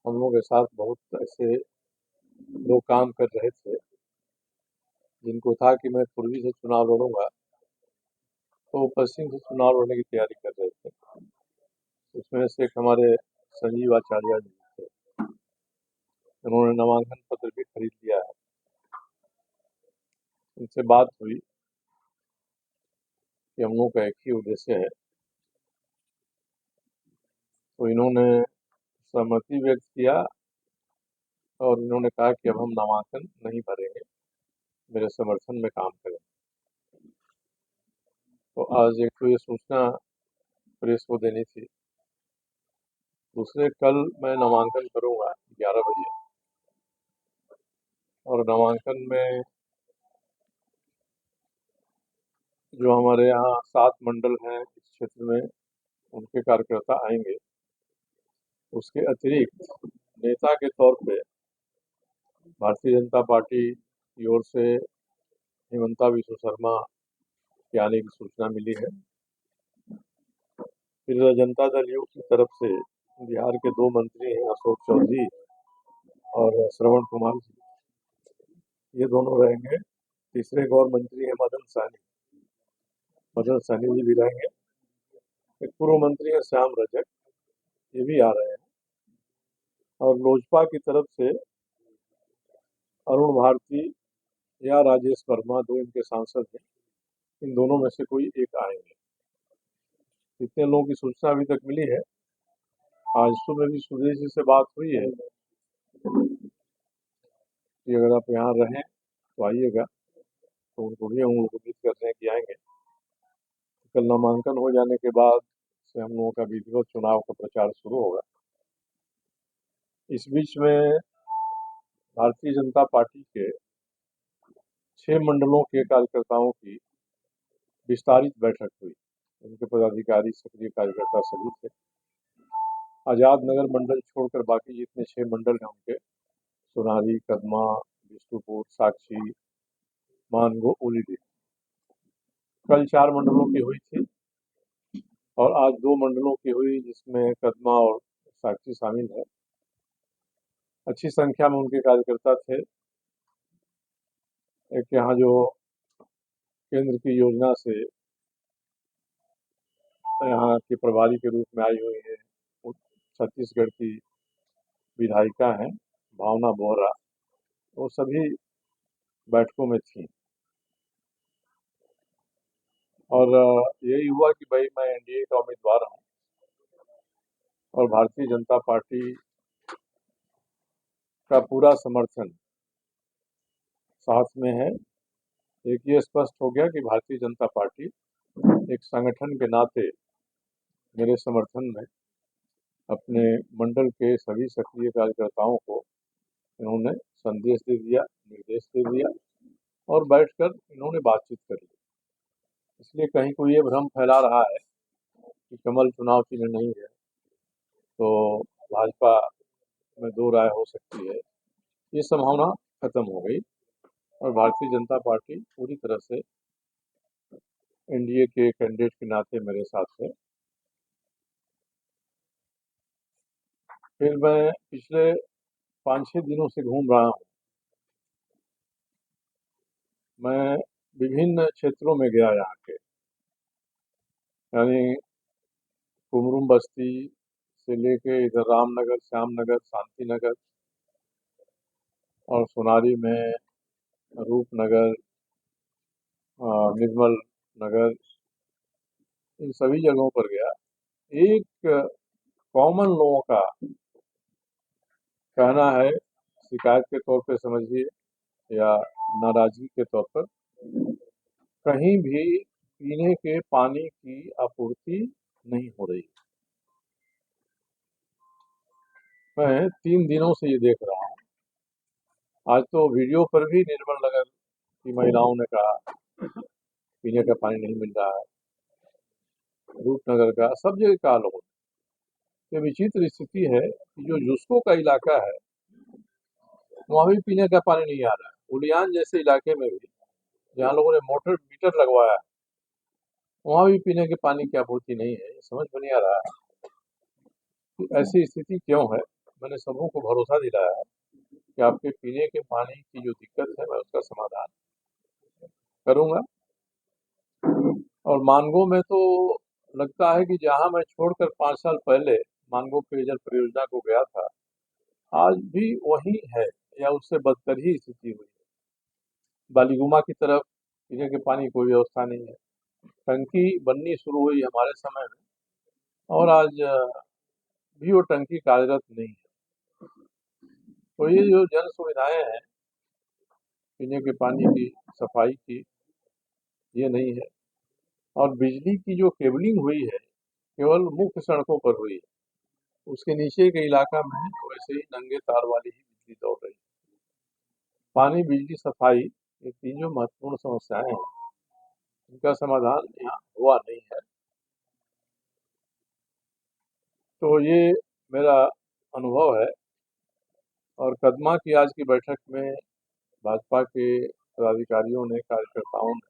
हम लोगों के साथ बहुत ऐसे लोग काम कर रहे थे जिनको था कि मैं पूर्वी से चुनाव लड़ूंगा, तो वो पश्चिम से चुनाव लड़ने की तैयारी कर रहे थे। उसमें से एक हमारे संजीव आचार्य जी थे, उन्होंने नामांकन पत्र भी खरीद लिया है। उनसे बात हुई कि हम लोगों का एक ही उद्देश्य है, तो इन्होंने सहमति व्यक्त किया और इन्होंने कहा कि अब हम नामांकन नहीं भरेंगे, मेरे समर्थन में काम करें। तो आज एक तो ये सूचना प्रेस को देनी थी, दूसरे कल मैं नामांकन करूंगा 11 बजे, और नामांकन में जो हमारे यहाँ 7 मंडल हैं इस क्षेत्र में, उनके कार्यकर्ता आएंगे। उसके अतिरिक्त नेता के तौर पे भारतीय जनता पार्टी की ओर से हेमंता विश्व शर्मा के आने की सूचना मिली है। फिर जनता दल यू की तरफ से बिहार के 2 मंत्री हैं, अशोक चौधरी और श्रवण कुमार जी, ये दोनों रहेंगे। तीसरे एक और मंत्री है मदन सहनी जी भी रहेंगे। एक पूर्व मंत्री है श्याम रजक, ये भी आ रहे हैं। और लोजपा की तरफ से अरुण भारती या राजेश वर्मा, 2 इनके सांसद हैं, इन दोनों में से कोई एक आएंगे। इतने लोगों की सूचना अभी तक मिली है। आज सुबह भी सुदेश जी से बात हुई है कि अगर आप यहाँ रहें तो आइएगा, तो उनको भी हम लोग उम्मीद कर रहे हैं कि आएंगे। कल नामांकन हो जाने के बाद से हम लोगों का विधिवत चुनाव का प्रचार शुरू होगा। इस बीच में भारतीय जनता पार्टी के 6 मंडलों के कार्यकर्ताओं की विस्तारित बैठक हुई। उनके पदाधिकारी, सक्रिय कार्यकर्ता सभी थे। आजाद नगर मंडल छोड़कर बाकी जितने 6 मंडल हैं उनके, सोनारी, कदमा, बिष्टुपुर, साक्षी, मानगो, उलीडीह, कल 4 मंडलों की हुई थी और आज 2 मंडलों की हुई, जिसमें कदमा और साक्षी शामिल है। अच्छी संख्या में उनके कार्यकर्ता थे। एक यहाँ जो केंद्र की योजना से यहाँ के प्रभारी के रूप में आई हुई है, वो छत्तीसगढ़ की विधायिका हैं भावना बोहरा, वो सभी बैठकों में थी। और यही हुआ कि भाई मैं एनडीए का उम्मीदवार हूँ और भारतीय जनता पार्टी का पूरा समर्थन साथ में है। एक ये स्पष्ट हो गया कि भारतीय जनता पार्टी एक संगठन के नाते मेरे समर्थन में अपने मंडल के सभी सक्रिय कार्यकर्ताओं को इन्होंने संदेश दे दिया, निर्देश दे दिया और बैठकर इन्होंने बातचीत कर ली। इसलिए कहीं कोई ये भ्रम फैला रहा है कि कमल चुनाव चिन्ह नहीं है तो भाजपा में 2 राय हो सकती है, ये संभावना खत्म हो गई और भारतीय जनता पार्टी पूरी तरह से एनडीए के कैंडिडेट के नाते मेरे साथ है। फिर मैं पिछले 5-6 दिनों से घूम रहा हूँ। मैं विभिन्न क्षेत्रों में गया यहाँ के, यानी कुमरुम बस्ती से लेके इधर रामनगर, श्यामनगर, शांति नगर और सोनारी में रूपनगर, निर्मल नगर, इन सभी जगहों पर गया। एक कॉमन लोगों का कहना है, शिकायत के तौर पे समझिए या नाराजगी के तौर पर, कहीं भी पीने के पानी की आपूर्ति नहीं हो रही। मैं 3 दिनों से ये देख रहा हूँ। आज तो वीडियो पर भी निर्मल नगर की महिलाओं ने कहा पीने का पानी नहीं मिल रहा है, रूपनगर का, सब जगह का लोगों। ये विचित्र स्थिति है कि जो जुस्को का इलाका है वहाँ भी पीने का पानी नहीं आ रहा है। उलियान जैसे इलाके में भी, जहाँ लोगों ने मोटर मीटर लगवाया है, वहाँ भी पीने के पानी की आपूर्ति नहीं है। समझ में नहीं आ रहा है कि ऐसी स्थिति क्यों है। मैंने सबों को भरोसा दिलाया कि आपके पीने के पानी की जो दिक्कत है मैं उसका समाधान करूंगा। और मानगो में तो लगता है कि जहां मैं छोड़कर 5 साल पहले मानगो पेयजल परियोजना को गया था, आज भी वही है या उससे बदतर ही स्थिति हुई है। बालीगुमा की तरफ पीने के पानी की कोई व्यवस्था नहीं है। टंकी बननी शुरू हुई हमारे समय में और आज भी वो टंकी कार्यरत नहीं है। तो ये जो जन सुविधाएं हैं पीने के पानी की, सफाई की, ये नहीं है। और बिजली की जो केबलिंग हुई है केवल मुख्य सड़कों पर हुई है। उसके नीचे के इलाका में वैसे ही नंगे तार वाली ही बिजली दौड़ रही है। पानी, बिजली, सफाई, ये तीन जो महत्वपूर्ण समस्याएं हैं इनका समाधान यहाँ हुआ नहीं है। तो ये मेरा अनुभव है। और कदमा की आज की बैठक में भाजपा के पदाधिकारियों ने, कार्यकर्ताओं ने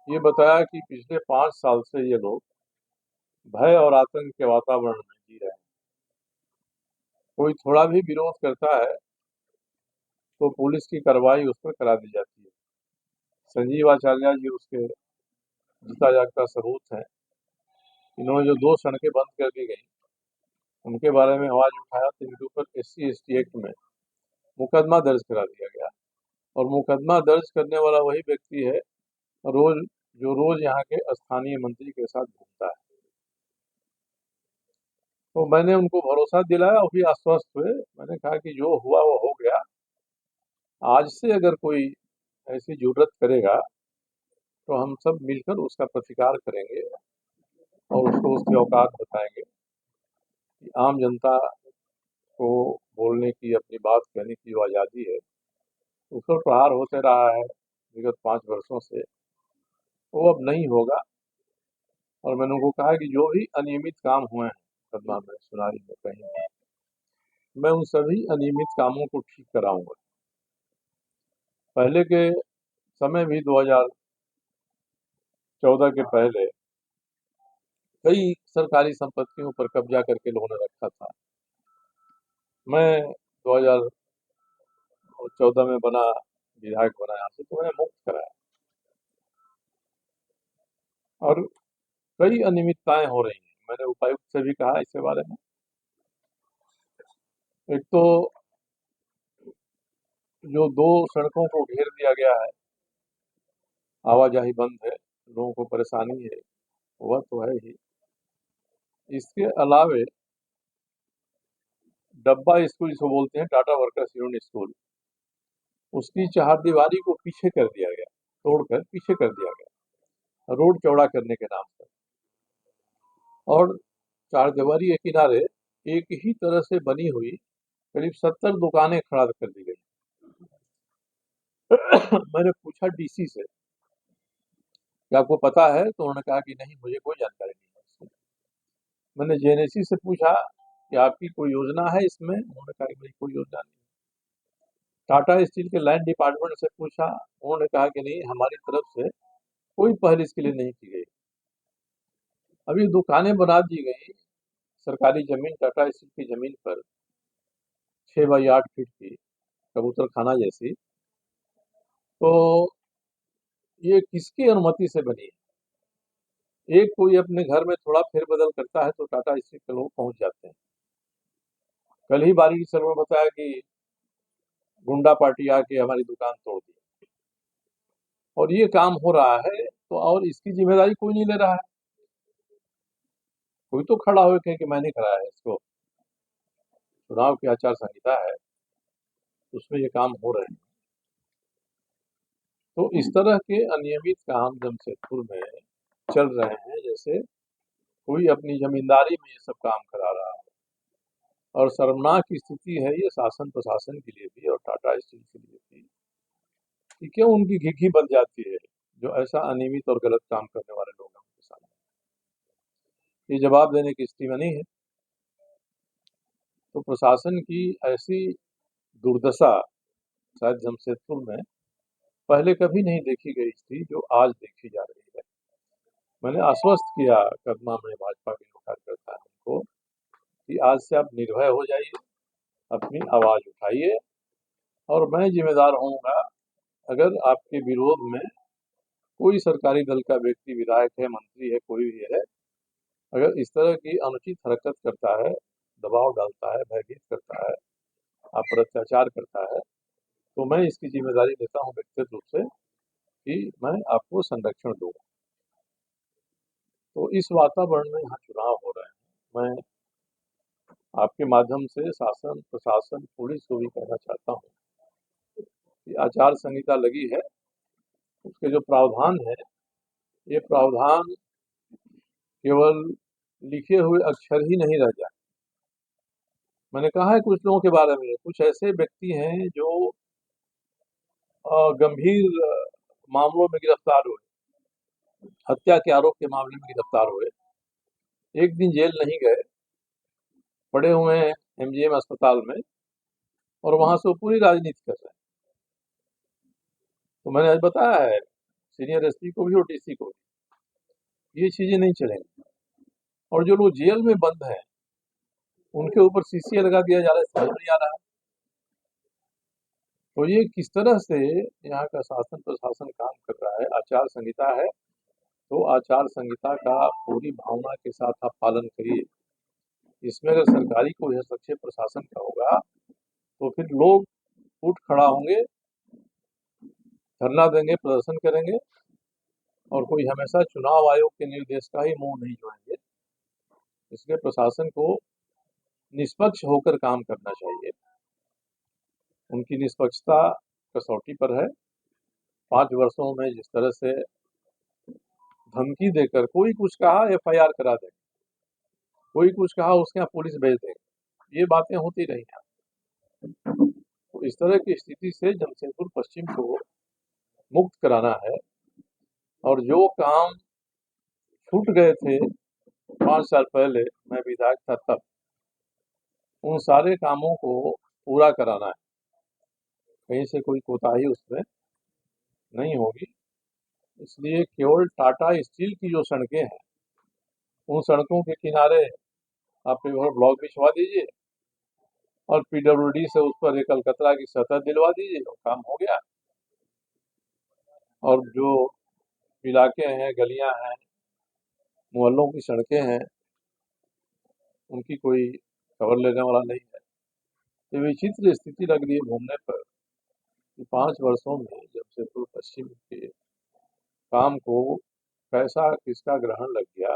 ये बताया कि पिछले 5 साल से ये लोग भय और आतंक के वातावरण में जी रहे हैं। कोई थोड़ा भी विरोध करता है तो पुलिस की कार्रवाई उस पर करा दी जाती है। संजीव आचार्य जी उसके जीता जागता सबूत हैं। इन्होंने जो 2 सड़कें बंद कर दी गई उनके बारे में आवाज उठाया तो इनके ऊपर SC/ST एक्ट में मुकदमा दर्ज करा दिया गया। और मुकदमा दर्ज करने वाला वही व्यक्ति है रोज जो रोज यहाँ के स्थानीय मंत्री के साथ घूमता है। तो मैंने उनको भरोसा दिलाया, वो भी आश्वस्त हुए। मैंने कहा कि जो हुआ वो हो गया। आज से अगर कोई ऐसी जुर्रत करेगा तो हम सब मिलकर उसका प्रतिकार करेंगे और उसको उसकी औकात बताएंगे कि आम जनता को बोलने की, अपनी बात कहने की जो आज़ादी है उस पर प्रहार होते रहा है विगत 5 वर्षों से, वो अब नहीं होगा। और मैंने उनको कहा कि जो भी अनियमित काम हुए हैं कदमा में, सुनारी में, कहीं भी, मैं उन सभी अनियमित कामों को ठीक कराऊंगा। पहले के समय भी 2014 के पहले कई सरकारी संपत्तियों पर कब्जा करके लोगों ने रखा था। मैं 2014 में विधायक बना यहाँ से, तो मैंने मुक्त कराया। और कई अनियमितताएं हो रही हैं। मैंने उपायुक्त से भी कहा इसके बारे में। एक तो जो 2 सड़कों को घेर दिया गया है, आवाजाही बंद है, लोगों को परेशानी है, वह तो है ही। इसके अलावे डब्बा स्कूल जिसको बोलते हैं, टाटा वर्कर्स यूनियन स्कूल, उसकी चारदीवारी को पीछे कर दिया गया, तोड़कर पीछे कर दिया गया रोड चौड़ा करने के नाम पर। और चारदीवारी के किनारे एक ही तरह से बनी हुई करीब 70 दुकानें खड़ा कर दी गई। मैंने पूछा DC से कि आपको पता है, तो उन्होंने कहा कि नहीं, मुझे कोई जानकारी नहीं है। मैंने JNSC से पूछा कि आपकी कोई योजना है इसमें, उन्होंने कहा कि मेरी कोई योजना नहीं। टाटा स्टील के लैंड डिपार्टमेंट से पूछा, उन्होंने कहा कि नहीं, हमारी तरफ से कोई पहल इसके लिए नहीं की गई। अभी दुकानें बना दी गई सरकारी जमीन, टाटा स्टील की जमीन पर, 6 बाई 8 फीट की कबूतर खाना जैसी। तो ये किसकी अनुमति से बनी है? एक कोई अपने घर में थोड़ा फेरबदल करता है तो टाटा स्टील के लोग पहुंच जाते हैं। कल ही बारिश सर ने बताया कि गुंडा पार्टी आके हमारी दुकान तोड़ दी, और ये काम हो रहा है। तो और इसकी जिम्मेदारी कोई नहीं ले रहा है। कोई तो खड़ा हो के कि मैंने कराया है इसको। चुनाव की आचार संहिता है, उसमें ये काम हो रहे हैं। तो इस तरह के अनियमित काम जमशेदपुर में चल रहे हैं, जैसे कोई अपनी जमींदारी में ये सब काम करा रहा है। और शर्मनाक स्थिति है ये शासन प्रशासन के लिए भी और टाटा स्टील के लिए भी कि क्यों उनकी घिघी बन जाती है जो ऐसा अनियमित और गलत काम करने वाले लोग हैं उनके सामने। ये जवाब देने की स्थिति में नहीं है। तो प्रशासन की ऐसी दुर्दशा शायद जमशेदपुर में पहले कभी नहीं देखी गई थी जो आज देखी जा रही है। मैंने आश्वस्त किया कदमा में भाजपा के कार्यकर्ताओं को कि आज से आप निर्भय हो जाइए, अपनी आवाज़ उठाइए और मैं जिम्मेदार होऊंगा अगर आपके विरोध में कोई सरकारी दल का व्यक्ति, विधायक है, मंत्री है, कोई भी है, अगर इस तरह की अनुचित हरकत करता है, दबाव डालता है, भयभीत करता है, आप पर अत्याचार करता है, तो मैं इसकी जिम्मेदारी लेता हूँ व्यक्तिगत रूप से कि मैं आपको संरक्षण दूंगा। तो इस वातावरण में यहाँ चुनाव हो रहे हैं। मैं आपके माध्यम से शासन, प्रशासन, पुलिस को भी कहना चाहता हूँ कि आचार संहिता लगी है, उसके जो प्रावधान है, ये प्रावधान केवल लिखे हुए अक्षर ही नहीं रह जाए। मैंने कहा है कुछ लोगों के बारे में, कुछ ऐसे व्यक्ति हैं जो गंभीर मामलों में गिरफ्तार हुए, हत्या के आरोप के मामले में गिरफ्तार हुए, एक दिन जेल नहीं गए, पड़े हुए हैं एमजीएम अस्पताल में और वहां से वो पूरी राजनीति कर रहे हैं। तो मैंने आज बताया है सीनियर एसपी को भी और डीसी को भी, ये चीजें नहीं चलेंगी। और जो लोग जेल में बंद हैं उनके ऊपर सीसीए लगा दिया जा रहा है, समझ नहीं आ रहा है। तो ये किस तरह से यहाँ का शासन प्रशासन काम कर रहा है। आचार संहिता है तो आचार संहिता का पूरी भावना के साथ आप पालन करिए। इसमें अगर सरकारी कोई हस्तक्षेप प्रशासन का होगा तो फिर लोग उठ खड़ा होंगे, धरना देंगे, प्रदर्शन करेंगे और कोई हमेशा चुनाव आयोग के निर्देश का ही मुंह नहीं जोड़ेंगे। इसलिए प्रशासन को निष्पक्ष होकर काम करना चाहिए। उनकी निष्पक्षता कसौटी पर है। 5 वर्षों में जिस तरह से धमकी देकर कोई कुछ कहा एफआईआर करा देंगे, कोई कुछ कहा उसके यहाँ पुलिस भेज देंगे, ये बातें होती रही हैं। तो इस तरह की स्थिति से जमशेदपुर पश्चिम को मुक्त कराना है और जो काम छूट गए थे 5 साल पहले, मैं विधायक था तब, उन सारे कामों को पूरा कराना है। कहीं से कोई कोताही उसमें नहीं होगी। इसलिए केवल टाटा स्टील की जो सड़कें हैं, उन सड़कों के किनारे आप पेवर ब्लॉक बिछवा दीजिए और पीडब्ल्यूडी से उस पर एक अलकतरा की सतह दिलवा दीजिए, काम हो गया। और जो इलाके हैं, गलियां हैं, मोहल्लों की सड़कें हैं, उनकी कोई खबर लेने वाला नहीं है। तो विचित्र स्थिति लग रही है घूमने पर कि 5 वर्षों में जमशेदपुर पश्चिम के काम को कैसा किसका ग्रहण लग गया,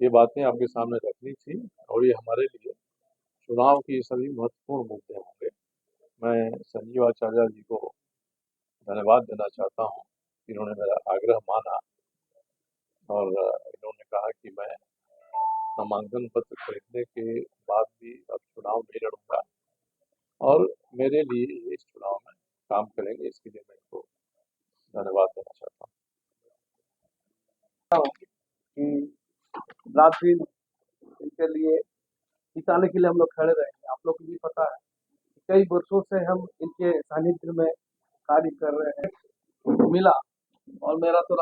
ये बातें आपके सामने रखनी थी। और ये हमारे लिए चुनाव की सभी महत्वपूर्ण मुद्दे होंगे। मैं संजीव आचार्य जी को धन्यवाद देना चाहता हूँ, इन्होंने मेरा आग्रह माना और इन्होंने कहा कि मैं नामांकन पत्र खरीदने के बाद भी अब चुनाव नहीं लड़ूंगा और मेरे लिए इस चुनाव में काम करेंगे। इसके लिए मैं इनको धन्यवाद देना चाहता हूँ कि रात दिन इनके लिए जिताने के लिए हम लोग खड़े रहे। आप लोग को भी पता है कई वर्षों से हम इनके सानिध्य में कार्य कर रहे हैं। मिला और मेरा तो